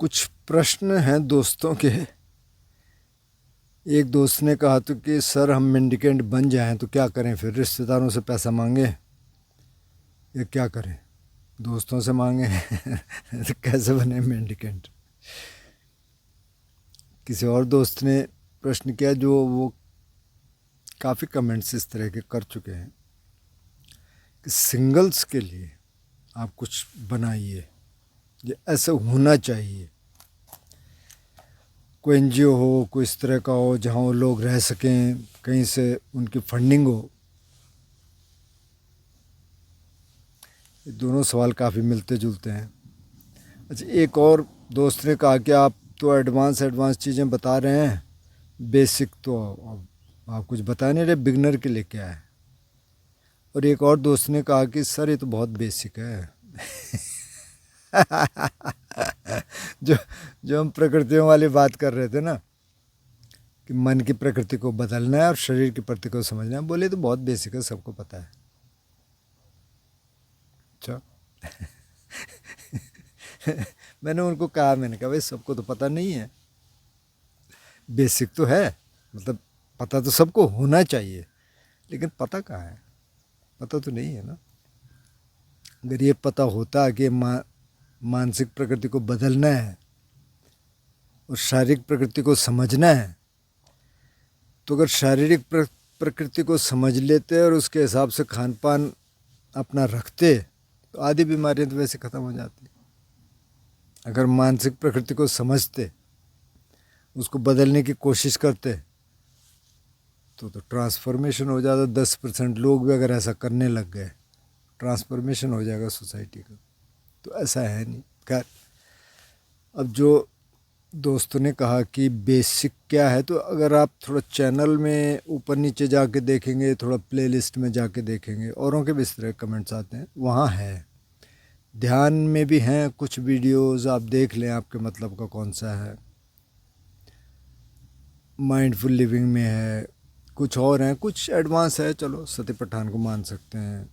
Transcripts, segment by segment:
कुछ प्रश्न हैं दोस्तों के। एक दोस्त ने कहा तो कि सर हम मेंडिकेंट बन जाएं तो क्या करें, फिर रिश्तेदारों से पैसा मांगे या क्या करें, दोस्तों से मांगे तो कैसे बने मेंडिकेंट। किसी और दोस्त ने प्रश्न किया जो वो काफ़ी कमेंट्स इस तरह के कर चुके हैं कि सिंगल्स के लिए आप कुछ बनाइए, ये ऐसा होना चाहिए। कोई एनजीओ हो, कोई इस तरह का हो जहाँ वो लोग रह सकें, कहीं से उनकी फंडिंग हो। ये दोनों सवाल काफ़ी मिलते जुलते हैं। अच्छा, एक और दोस्त ने कहा कि आप तो एडवांस चीज़ें बता रहे हैं, बेसिक तो आप कुछ बता नहीं रहे, बिगनर के लिए क्या है। और एक और दोस्त ने कहा कि सर ये तो बहुत बेसिक है जो जो हम प्रकृतियों वाली बात कर रहे थे ना, कि मन की प्रकृति को बदलना है और शरीर की प्रकृति को समझना है, बोले तो बहुत बेसिक है, सबको पता है। अच्छा मैंने उनको कहा, मैंने कहा भाई सबको तो पता नहीं है, बेसिक तो है, मतलब पता तो सबको होना चाहिए, लेकिन पता कहाँ है, पता तो नहीं है ना। अगर ये पता होता कि मानसिक प्रकृति को बदलना है और शारीरिक प्रकृति को समझना है, तो अगर शारीरिक प्रकृति को समझ लेते और उसके हिसाब से खान पान अपना रखते तो आधी बीमारियां तो वैसे ख़त्म हो जाती। अगर मानसिक प्रकृति को समझते, उसको बदलने की कोशिश करते तो ट्रांसफॉर्मेशन हो जाता। 10% लोग भी अगर ऐसा करने लग गए, ट्रांसफॉर्मेशन हो जाएगा सोसाइटी का। तो ऐसा है नहीं। खैर, अब जो दोस्तों ने कहा कि बेसिक क्या है, तो अगर आप थोड़ा चैनल में ऊपर नीचे जाके देखेंगे, थोड़ा प्लेलिस्ट में जाके देखेंगे, औरों के भी इस तरह कमेंट्स आते हैं, वहाँ है। ध्यान में भी हैं कुछ वीडियोस, आप देख लें आपके मतलब का कौन सा है। माइंडफुल लिविंग में है, कुछ और हैं, कुछ एडवांस है। चलो सती पठान को मान सकते हैं।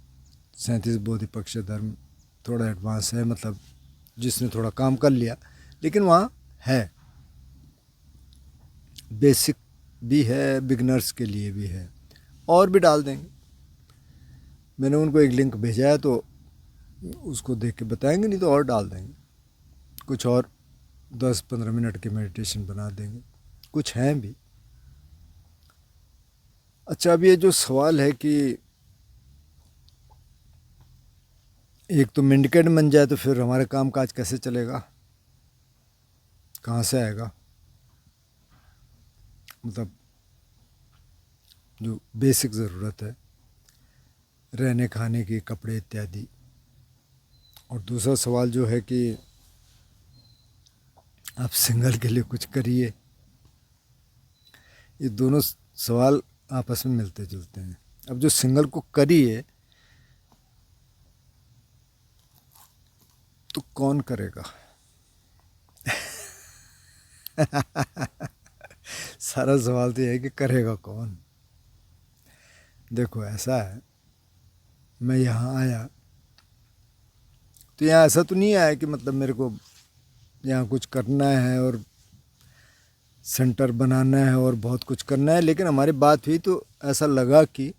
37 बोधिपक्ष धर्म थोड़ा एडवांस है, मतलब जिसने थोड़ा काम कर लिया, लेकिन वहाँ है। बेसिक भी है, बिगनर्स के लिए भी है, और भी डाल देंगे। मैंने उनको एक लिंक भेजा है, तो उसको देख के बताएंगे, नहीं तो और डाल देंगे। कुछ और 10-15 मिनट के मेडिटेशन बना देंगे, कुछ हैं भी। अच्छा, अब ये जो सवाल है कि एक तो मेंडिकेट बन जाए तो फिर हमारे काम काज कैसे चलेगा, कहाँ से आएगा, मतलब जो बेसिक ज़रूरत है, रहने खाने की, कपड़े इत्यादि। और दूसरा सवाल जो है कि आप सिंगल के लिए कुछ करिए। ये दोनों सवाल आपस में मिलते जुलते हैं। अब जो सिंगल को करिए तो कौन करेगा सारा सवाल तो यह है कि करेगा कौन। देखो ऐसा है, मैं यहाँ आया तो यहाँ ऐसा तो नहीं आया कि मतलब मेरे को यहाँ कुछ करना है और सेंटर बनाना है और बहुत कुछ करना है, लेकिन हमारी बात हुई तो ऐसा लगा कि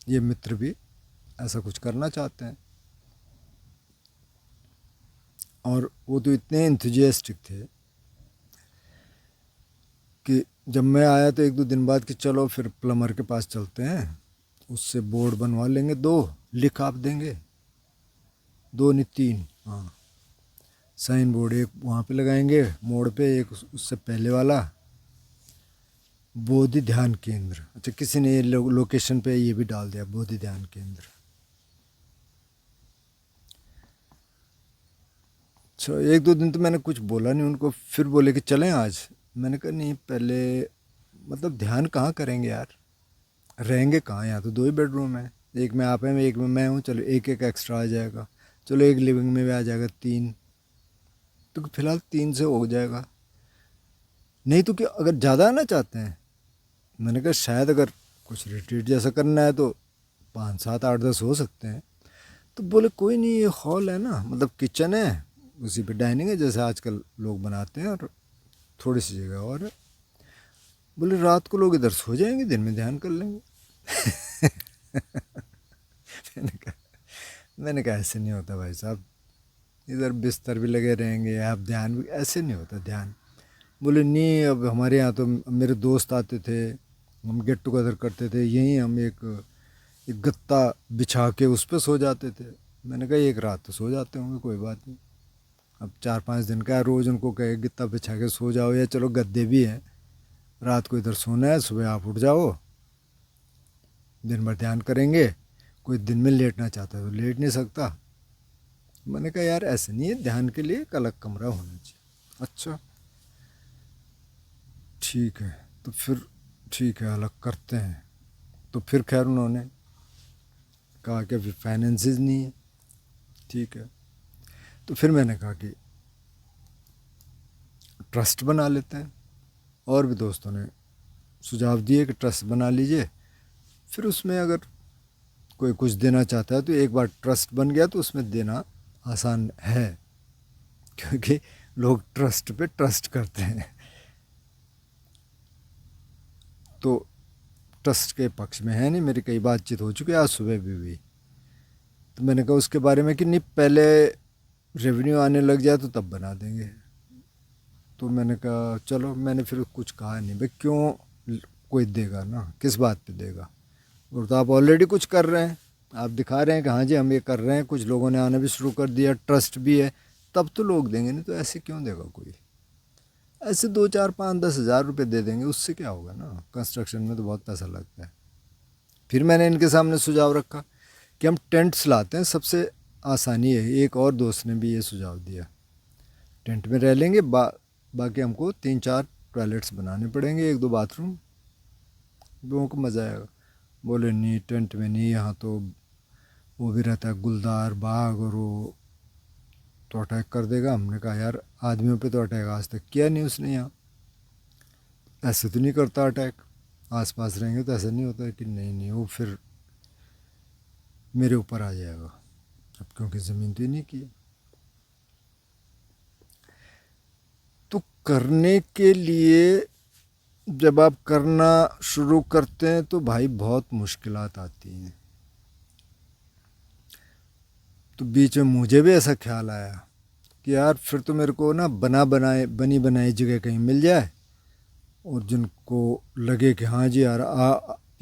ये मित्र भी ऐसा कुछ करना चाहते हैं। और वो तो इतने एंथुजियास्टिक थे कि जब मैं आया तो 1-2 दिन बाद कि चलो फिर प्लम्बर के पास चलते हैं, उससे बोर्ड बनवा लेंगे, 2 लिख आप देंगे, 2 नहीं 3, हाँ, साइन बोर्ड एक वहाँ पे लगाएंगे मोड़ पे, एक उससे पहले वाला बोधि ध्यान केंद्र। अच्छा, किसी ने लोकेशन पे ये भी डाल दिया, बोधि ध्यान केंद्र। अच्छा, 1-2 दिन तो मैंने कुछ बोला नहीं उनको, फिर बोले कि चलें आज। मैंने कहा नहीं, पहले मतलब ध्यान कहाँ करेंगे यार, रहेंगे कहाँ, यहाँ तो 2 ही बेडरूम है, एक में आप हैं, एक में मैं हूँ, चलो एक एक एक्स्ट्रा आ जाएगा, चलो एक लिविंग में भी आ जाएगा, 3, तो फिलहाल 3 से हो जाएगा। नहीं तो क्या, अगर ज़्यादा आना चाहते हैं, मैंने कहा शायद अगर कुछ रिट्रीट जैसा करना है तो 5, 7, 8, 10 हो सकते हैं। तो बोले कोई नहीं, ये हॉल है ना, मतलब किचन है, उसी पे डाइनिंग है जैसे आजकल लोग बनाते हैं, और थोड़ी सी जगह और है। बोले रात को लोग इधर सो जाएंगे, दिन में ध्यान कर लेंगे। मैंने कहा ऐसे नहीं होता भाई साहब, इधर बिस्तर भी लगे रहेंगे, आप ध्यान भी, ऐसे नहीं होता ध्यान। बोले नहीं, अब हमारे यहाँ तो मेरे दोस्त आते थे, हम गेट टुगेदर करते थे, यहीं हम एक गत्ता बिछा के उस पर सो जाते थे। मैंने कहा एक रात तो सो जाते होंगे, कोई बात नहीं। अब 4-5 दिन का रोज़ उनको कहे गत्ता बिछा के सो जाओ, या चलो गद्दे भी हैं, रात को इधर सोना है, सुबह आप उठ जाओ, दिन भर ध्यान करेंगे। कोई दिन में लेटना चाहता है तो लेट नहीं सकता। मैंने कहा यार ऐसे नहीं है, ध्यान के लिए एक अलग कमरा होना चाहिए। अच्छा ठीक है, तो फिर ठीक है, अलग करते हैं। तो फिर खैर उन्होंने कहा कि अभी फाइनेंसेस नहीं है। ठीक है, तो फिर मैंने कहा कि ट्रस्ट बना लेते हैं। और भी दोस्तों ने सुझाव दिए कि ट्रस्ट बना लीजिए, फिर उसमें अगर कोई कुछ देना चाहता है तो एक बार ट्रस्ट बन गया तो उसमें देना आसान है, क्योंकि लोग ट्रस्ट पे ट्रस्ट करते हैं। तो ट्रस्ट के पक्ष में है नहीं, मेरी कई बातचीत हो चुकी है, आज सुबह भी हुई। तो मैंने कहा उसके बारे में कि नहीं, पहले रेवेन्यू आने लग जाए तो तब बना देंगे। तो मैंने कहा चलो, मैंने फिर कुछ कहा नहीं, भाई क्यों, कोई देगा ना, किस बात पे देगा। और तो आप ऑलरेडी कुछ कर रहे हैं, आप दिखा रहे हैं कि हाँ जी हम ये कर रहे हैं, कुछ लोगों ने आना भी शुरू कर दिया, ट्रस्ट भी है, तब तो लोग देंगे, नहीं तो ऐसे क्यों देगा कोई। ऐसे 2, 4, 5, 10 हज़ार रुपये दे देंगे, उससे क्या होगा ना, कंस्ट्रक्शन में तो बहुत पैसा लगता है। फिर मैंने इनके सामने सुझाव रखा कि हम टेंट्स लाते हैं, सबसे आसानी है। एक और दोस्त ने भी ये सुझाव दिया, टेंट में रह लेंगे, बाकी हमको 3-4 टॉयलेट्स बनाने पड़ेंगे, 1-2 बाथरूम, लोगों को मज़ा आएगा। बोले नहीं टेंट में नहीं, यहाँ तो वो भी रहता है गुलदार बाग, और वो तो अटैक कर देगा। हमने कहा यार आदमियों पे तो अटैक आज तक किया नहीं उसने, यहाँ ऐसे तो नहीं करता अटैक, आसपास रहेंगे तो ऐसा नहीं होता है कि नहीं नहीं, वो फिर मेरे ऊपर आ जाएगा। अब क्योंकि ज़मीन तो ही नहीं किया। तो करने के लिए जब आप करना शुरू करते हैं तो भाई बहुत मुश्किलात आती हैं। तो बीच में मुझे भी ऐसा ख्याल आया कि यार फिर तो मेरे को ना बनी बनाई जगह कहीं मिल जाए, और जिनको लगे कि हाँ जी यार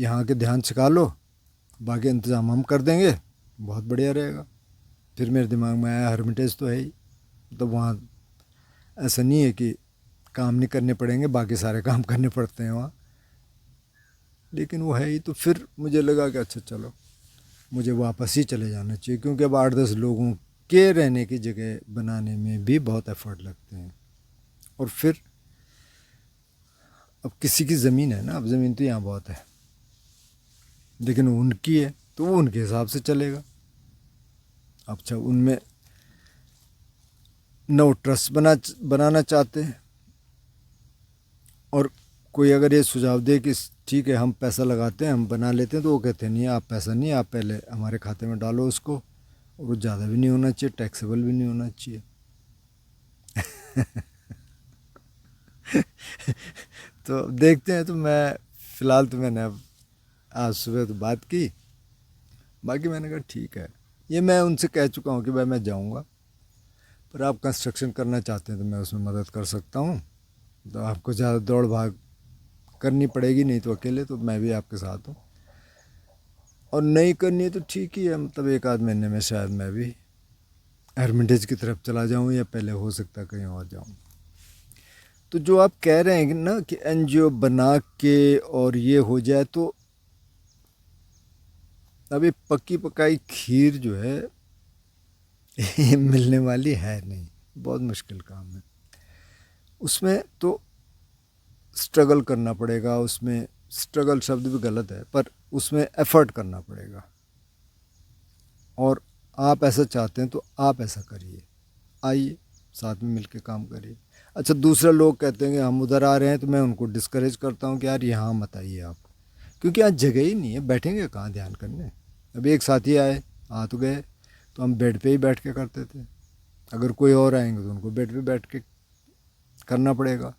यहाँ के ध्यान सिखा लो, बाकी इंतज़ाम हम कर देंगे, बहुत बढ़िया रहेगा। फिर मेरे दिमाग में आया हर्मिटेज तो है ही, तो वहाँ ऐसा नहीं है कि काम नहीं करने पड़ेंगे, बाकी सारे काम करने पड़ते हैं वहाँ, लेकिन वो है ही। तो फिर मुझे लगा कि अच्छा चलो मुझे वापस ही चले जाना चाहिए, क्योंकि अब 8-10 लोगों के रहने की जगह बनाने में भी बहुत एफर्ट लगते हैं। और फिर अब किसी की ज़मीन है ना, अब ज़मीन तो यहाँ बहुत है, लेकिन उनकी है तो वो उनके हिसाब से चलेगा। अच्छा उनमें नो ट्रस्ट बनाना चाहते हैं, और कोई अगर ये सुझाव दे कि ठीक है हम पैसा लगाते हैं, हम बना लेते हैं, तो वो कहते हैं नहीं आप पैसा नहीं, आप पहले हमारे खाते में डालो उसको, और वो ज़्यादा भी नहीं होना चाहिए, टैक्सेबल भी नहीं होना चाहिए। तो देखते हैं। तो मैं फ़िलहाल तो मैंने अब आज सुबह तो बात की, बाकी मैंने कहा ठीक है, ये मैं उनसे कह चुका हूँ कि भाई मैं जाऊँगा, पर आप कंस्ट्रक्शन करना चाहते हैं तो मैं उसमें मदद कर सकता हूँ, तो आपको ज़्यादा दौड़ भाग करनी पड़ेगी, नहीं तो अकेले तो मैं भी आपके साथ हूँ, और नहीं करनी है तो ठीक ही है, मतलब 1-8 महीने में शायद मैं भी हर्मिटेज की तरफ चला जाऊँ, या पहले हो सकता है कहीं और जाऊँ। तो जो आप कह रहे हैं ना कि एनजीओ बना के और ये हो जाए, तो अभी पक्की पकाई खीर जो है ये मिलने वाली है नहीं, बहुत मुश्किल काम है। उसमें तो स्ट्रगल करना पड़ेगा, उसमें स्ट्रगल शब्द भी गलत है, पर उसमें एफर्ट करना पड़ेगा। और आप ऐसा चाहते हैं तो आप ऐसा करिए, आइए साथ में मिलकर काम करिए। अच्छा दूसरे लोग कहते हैं कि हम उधर आ रहे हैं, तो मैं उनको डिस्करेज करता हूँ कि यार यहाँ मत आइए आप, क्योंकि यहाँ जगह ही नहीं है, बैठेंगे कहाँ ध्यान करने। अभी एक साथी आए, आ तो गए, तो हम बेड पे ही बैठ के करते थे, अगर कोई और आएंगे तो उनको बेड पे बैठ के करना पड़ेगा,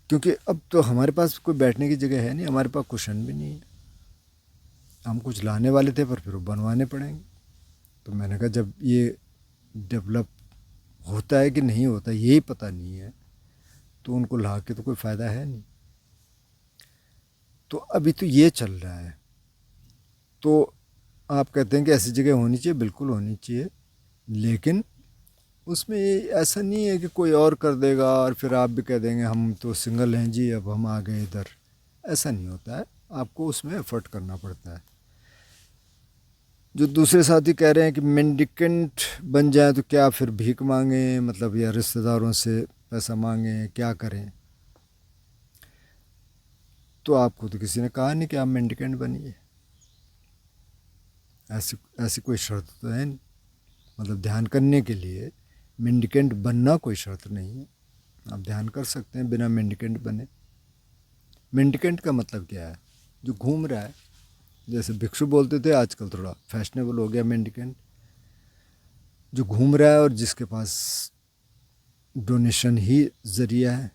क्योंकि अब तो हमारे पास कोई बैठने की जगह है नहीं, हमारे पास कुशन भी नहीं है। हम कुछ लाने वाले थे पर फिर वो बनवाने पड़ेंगे। तो मैंने कहा जब ये डेवलप होता है कि नहीं होता यही पता नहीं है, तो उनको ला के तो कोई फ़ायदा है नहीं। तो अभी तो ये चल रहा है। तो आप कहते हैं कि ऐसी जगह होनी चाहिए, बिल्कुल होनी चाहिए, लेकिन उसमें ऐसा नहीं है कि कोई और कर देगा और फिर आप भी कह देंगे हम तो सिंगल हैं जी, अब हम आ गए इधर। ऐसा नहीं होता है, आपको उसमें एफर्ट करना पड़ता है। जो दूसरे साथी कह रहे हैं कि मेंडिकेंट बन जाए तो क्या फिर भीख मांगे, मतलब या रिश्तेदारों से पैसा मांगे, क्या करें? तो आपको तो किसी ने कहा नहीं कि आप मेंडिकेंट बनिए, ऐसी ऐसी कोई शर्त तो है नहीं। मतलब ध्यान करने के लिए मेंडिकेंट बनना कोई शर्त नहीं है, आप ध्यान कर सकते हैं बिना मेंडिकेंट बने। मेंडिकेंट का मतलब क्या है? जो घूम रहा है, जैसे भिक्षु बोलते थे, आजकल थोड़ा फैशनेबल हो गया मेंडिकेंट। जो घूम रहा है और जिसके पास डोनेशन ही ज़रिया है।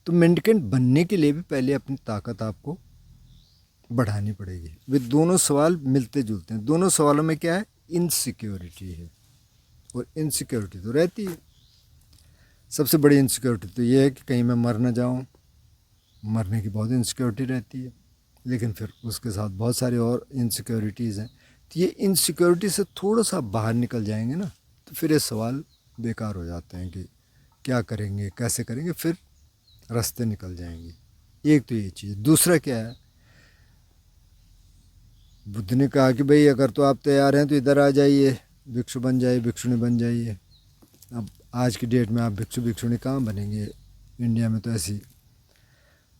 तो मेंडिकेंट बनने के लिए भी पहले अपनी ताकत आपको बढ़ानी पड़ेगी। वे दोनों सवाल मिलते जुलते हैं। दोनों सवालों में क्या है? इनसिक्योरिटी है, और इनसिक्योरिटी तो रहती है। सबसे बड़ी इनसिक्योरिटी तो ये है कि कहीं मैं मर ना जाऊँ, मरने की बहुत इनसिक्योरिटी रहती है। लेकिन फिर उसके साथ बहुत सारी और इनसिक्योरिटीज़ हैं। तो ये इनसिक्योरिटी से थोड़ा सा बाहर निकल जाएंगे ना, तो फिर ये सवाल बेकार हो जाते हैं कि क्या करेंगे, कैसे करेंगे, फिर रास्ते निकल जाएंगे। एक तो ये चीज़। दूसरा क्या है? बुद्ध ने कहा कि भाई अगर तो आप तैयार हैं तो इधर आ जाइए, भिक्षु बन जाइए, भिक्षुणी बन जाइए। अब आज की डेट में आप भिक्षु भिक्षुणी कहाँ बनेंगे? इंडिया में तो ऐसी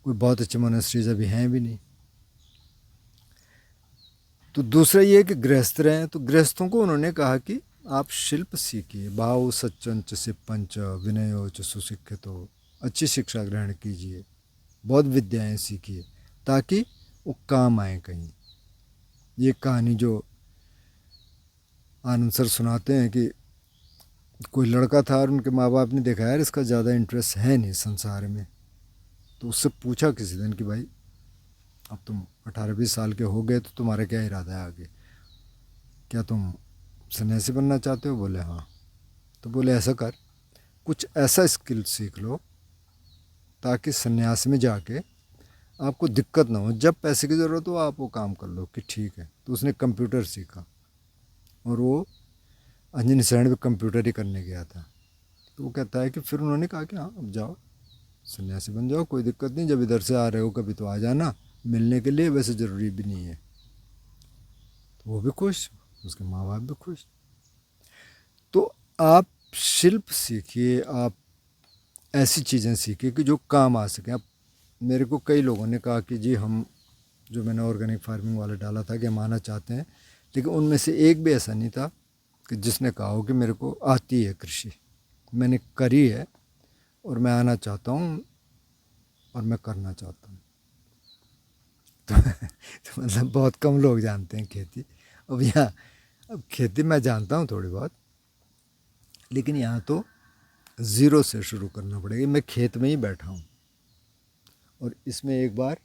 कोई बहुत अच्छे मोनेस्ट्रीज अभी हैं भी नहीं। तो दूसरा ये है कि गृहस्थ रहें, तो गृहस्थों को उन्होंने कहा कि आप शिल्प सीखिए। भाव सच्चंच से पंच विनयोच सुशिक्षितो, अच्छी शिक्षा ग्रहण कीजिए, बहुत विद्याएं सीखिए, ताकि वो काम आए कहीं। ये कहानी जो आनंद सर सुनाते हैं कि कोई लड़का था और उनके माँ बाप ने देखा यार इसका ज़्यादा इंटरेस्ट है नहीं संसार में, तो उससे पूछा किसी दिन कि भाई अब तुम 18-20 साल के हो गए तो तुम्हारा क्या इरादा है आगे, क्या तुम सन्यासी बनना चाहते हो? बोले हाँ। तो बोले ऐसा कर, कुछ ऐसा स्किल सीख लो ताकि सन्यास में जाके आपको दिक्कत ना हो, जब पैसे की ज़रूरत हो आप वो काम कर लो कि ठीक है। तो उसने कंप्यूटर सीखा और वो अंजनी शरण में कंप्यूटर ही करने गया था। तो वो कहता है कि फिर उन्होंने कहा कि हाँ अब जाओ सन्यासी बन जाओ, कोई दिक्कत नहीं, जब इधर से आ रहे हो कभी तो आ जाना मिलने के लिए, वैसे ज़रूरी भी नहीं है। तो वो भी खुश, उसके माँ बाप भी खुश। तो आप शिल्प सीखिए, आप ऐसी चीज़ें सीखिए कि जो काम आ सकें। अब मेरे को कई लोगों ने कहा कि जी हम, जो मैंने ऑर्गेनिक फार्मिंग वाला डाला था कि हम आना चाहते हैं, लेकिन उनमें से एक भी ऐसा नहीं था कि जिसने कहा हो कि मेरे को आती है कृषि, मैंने करी है और मैं आना चाहता हूँ और मैं करना चाहता हूँ। तो मतलब बहुत कम लोग जानते हैं खेती। अब यहाँ, अब खेती मैं जानता हूँ थोड़ी बहुत, लेकिन यहाँ तो ज़ीरो से शुरू करना पड़ेगा। मैं खेत में ही बैठा हूँ और इसमें एक बार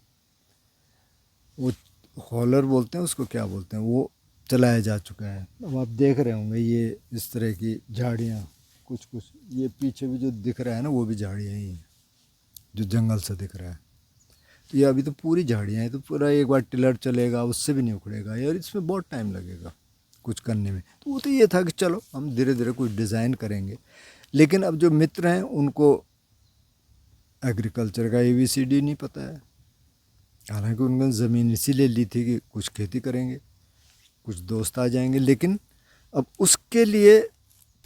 वो हॉलर बोलते हैं उसको, क्या बोलते हैं, वो चलाया जा चुका है। अब आप देख रहे होंगे ये इस तरह की झाड़ियाँ, कुछ कुछ ये पीछे भी जो दिख रहा है ना वो भी झाड़ियाँ ही हैं, जो जंगल से दिख रहा है। तो ये अभी तो पूरी झाड़ियाँ हैं, तो पूरा एक बार टिलर चलेगा उससे भी नहीं उखड़ेगा यार, इसमें बहुत टाइम लगेगा कुछ करने में। तो वो तो ये था कि चलो हम धीरे धीरे कुछ डिज़ाइन करेंगे। लेकिन अब जो मित्र हैं उनको एग्रीकल्चर का ABCD नहीं पता है। हालांकि उन्होंने ज़मीन इसीलिए ली थी कि कुछ खेती करेंगे, कुछ दोस्त आ जाएंगे। लेकिन अब उसके लिए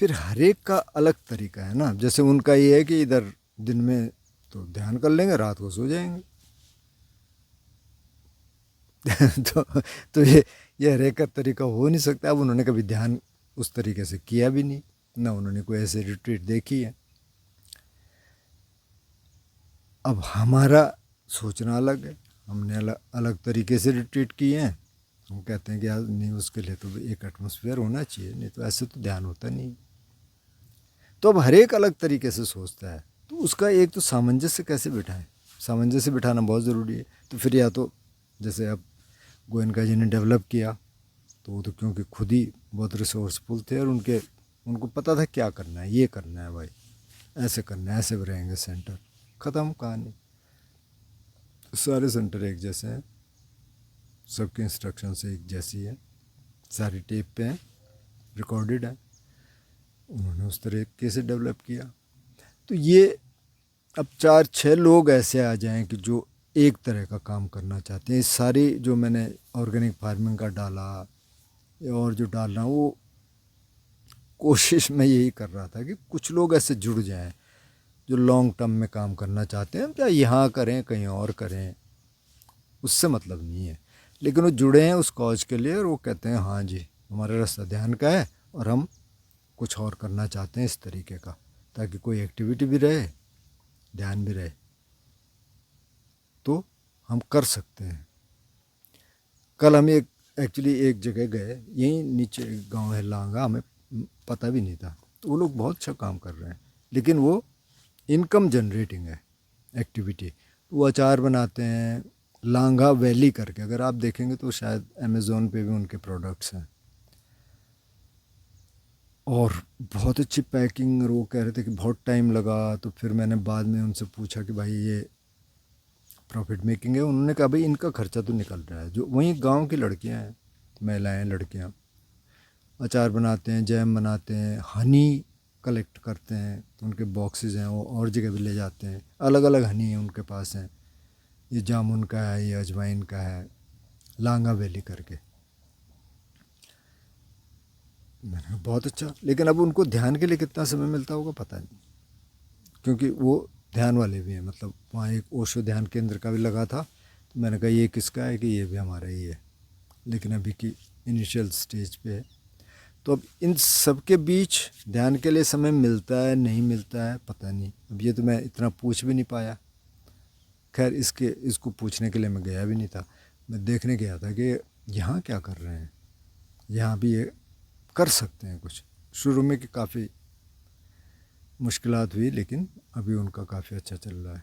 फिर हर एक का अलग तरीका है ना। जैसे उनका ये है कि इधर दिन में तो ध्यान कर लेंगे, रात को सो जाएंगे। तो ये हर एक का तरीका हो नहीं सकता। अब उन्होंने कभी ध्यान उस तरीके से किया भी नहीं, ना उन्होंने कोई ऐसे रिट्रीट देखी है। अब हमारा सोचना अलग है, हमने अलग अलग तरीके से रिट्रीट किए हैं। हम कहते हैं कि यार नहीं, उसके लिए तो एक एटमॉस्फेयर होना चाहिए, नहीं तो ऐसे तो ध्यान होता नहीं। तो अब हर एक अलग तरीके से सोचता है, तो उसका एक तो सामंजस्य कैसे बिठाएं, सामंजस्य बिठाना बहुत ज़रूरी है। तो फिर या तो जैसे अब गोयनका जी ने डेवलप किया, तो वो तो क्योंकि खुद ही बहुत रिसोर्सफुल थे और उनको पता था क्या करना है, ये करना है भाई, ऐसे करना है, ऐसे रहेंगे सेंटर, ख़त्म कहानी। सारे सेंटर एक जैसे हैं, सबकी इंस्ट्रक्शन से एक जैसी है, सारी टेप पे हैं, रिकॉर्डेड है, उन्होंने उस तरीके से डेवलप किया। तो ये अब 4-6 लोग ऐसे आ जाएं कि जो एक तरह का काम करना चाहते हैं। सारी जो मैंने ऑर्गेनिक फार्मिंग का डाला और जो डाल रहा हूँ, वो कोशिश मैं यही कर रहा था कि कुछ लोग ऐसे जुड़ जाएं जो लॉन्ग टर्म में काम करना चाहते हैं, क्या यहाँ करें कहीं और करें, उससे मतलब नहीं है, लेकिन वो जुड़े हैं उस कॉज के लिए और वो कहते हैं हाँ जी हमारा रास्ता ध्यान का है और हम कुछ और करना चाहते हैं इस तरीके का, ताकि कोई एक्टिविटी भी रहे, ध्यान भी रहे, तो हम कर सकते हैं। कल हम एक्चुअली एक जगह गए, यहीं नीचे गांव है लांगा, हमें पता भी नहीं था, तो वो लोग बहुत अच्छा काम कर रहे हैं, लेकिन वो इनकम जनरेटिंग है एक्टिविटी। वो अचार बनाते हैं लांगा वैली करके, अगर आप देखेंगे तो शायद अमेज़ोन पे भी उनके प्रोडक्ट्स हैं, और बहुत अच्छी पैकिंग। और वो कह रहे थे कि बहुत टाइम लगा, तो फिर मैंने बाद में उनसे पूछा कि भाई ये प्रॉफिट मेकिंग है? उन्होंने कहा भाई इनका खर्चा तो निकल रहा है, जो वहीं गांव की लड़कियां हैं, महिलाएं लड़कियां अचार बनाते हैं, जैम बनाते हैं, हनी कलेक्ट करते हैं, तो उनके बॉक्सेस हैं, वो और जगह भी ले जाते हैं, अलग अलग हनी है उनके पास हैं, ये जामुन का है, ये अजवाइन का है, लांगा वैली करके। मैंने कहा बहुत अच्छा, लेकिन अब उनको ध्यान के लिए कितना समय मिलता होगा पता नहीं, क्योंकि वो ध्यान वाले भी हैं, मतलब वहाँ एक ओशो ध्यान केंद्र का भी लगा था, तो मैंने कहा ये किसका है, कि ये भी हमारा ही है, लेकिन अभी की इनिशियल स्टेज पे है। तो अब इन सब के बीच ध्यान के लिए समय मिलता है नहीं मिलता है पता नहीं, अब ये तो मैं इतना पूछ भी नहीं पाया। खैर इसको पूछने के लिए मैं गया भी नहीं था, मैं देखने गया था कि यहाँ क्या कर रहे हैं, यहाँ भी ये कर सकते हैं कुछ। शुरू में कि काफ़ी मुश्किलात हुई, लेकिन अभी उनका काफ़ी अच्छा चल रहा है।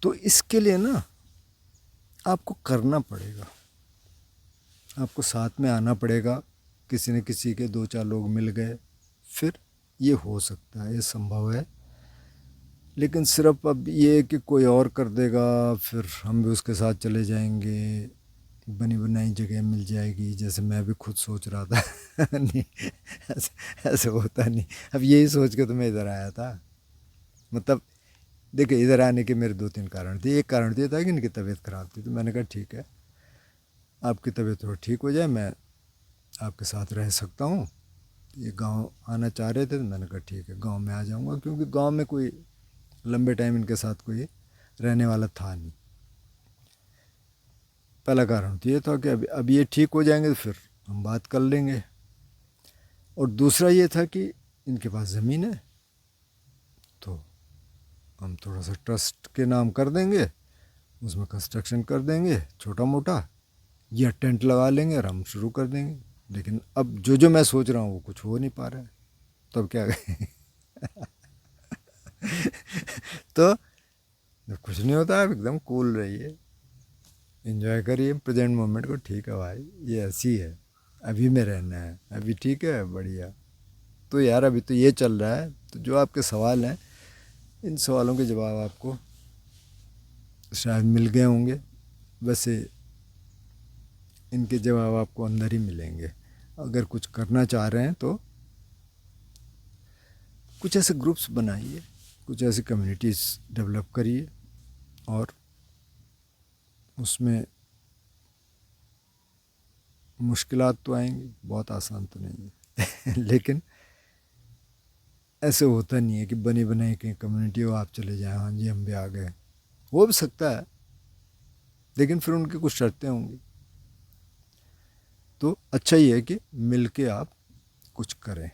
तो इसके लिए ना आपको करना पड़ेगा, आपको साथ में आना पड़ेगा, किसी न किसी के 2-4 लोग मिल गए, फिर ये हो सकता है, ये संभव है। लेकिन सिर्फ अब ये कि कोई और कर देगा फिर हम भी उसके साथ चले जाएंगे, बनी बनाई जगह मिल जाएगी, जैसे मैं भी खुद सोच रहा था नहीं, ऐसे होता नहीं। अब यही सोच के तो मैं इधर आया था। मतलब देखिए, इधर आने के मेरे 2-3 कारण थे। एक कारण तो ये था कि इनकी तबीयत ख़राब थी, तो मैंने कहा ठीक है आपकी तबीयत थोड़ा ठीक हो जाए, मैं आपके साथ रह सकता हूँ। ये गांव आना चाह रहे थे, तो मैंने कहा ठीक है गांव में आ जाऊँगा, क्योंकि गांव में कोई लंबे टाइम इनके साथ कोई रहने वाला था नहीं। पहला कारण तो ये था कि अब ये ठीक हो जाएंगे तो फिर हम बात कर लेंगे, और दूसरा ये था कि इनके पास ज़मीन है, तो हम थोड़ा सा ट्रस्ट के नाम कर देंगे, उसमें कंस्ट्रक्शन कर देंगे छोटा मोटा, या टेंट लगा लेंगे और हम शुरू कर देंगे। लेकिन अब जो मैं सोच रहा हूँ वो कुछ हो नहीं पा रहा है, तो अब क्या करें तो जब कुछ नहीं होता आप एकदम कूल रहिए, एंजॉय करिए प्रेजेंट मोमेंट को। ठीक है भाई, ये ऐसी है, अभी में रहना है, अभी ठीक है बढ़िया। तो यार अभी तो ये चल रहा है। तो जो आपके सवाल हैं, इन सवालों के जवाब आपको शायद मिल गए होंगे, वैसे इनके जवाब आपको अंदर ही मिलेंगे। अगर कुछ करना चाह रहे हैं तो कुछ ऐसे ग्रुप्स बनाइए, कुछ ऐसी कम्युनिटीज़ डेवलप करिए, और उसमें मुश्किलात तो आएंगी, बहुत आसान तो नहीं है लेकिन ऐसे होता नहीं है कि बनी बनाई कहीं कम्युनिटी हो आप चले जाएं, हाँ जी हम भी आ गए, हो भी सकता है, लेकिन फिर उनकी कुछ शर्तें होंगी। तो अच्छा ही है कि मिल के आप कुछ करें।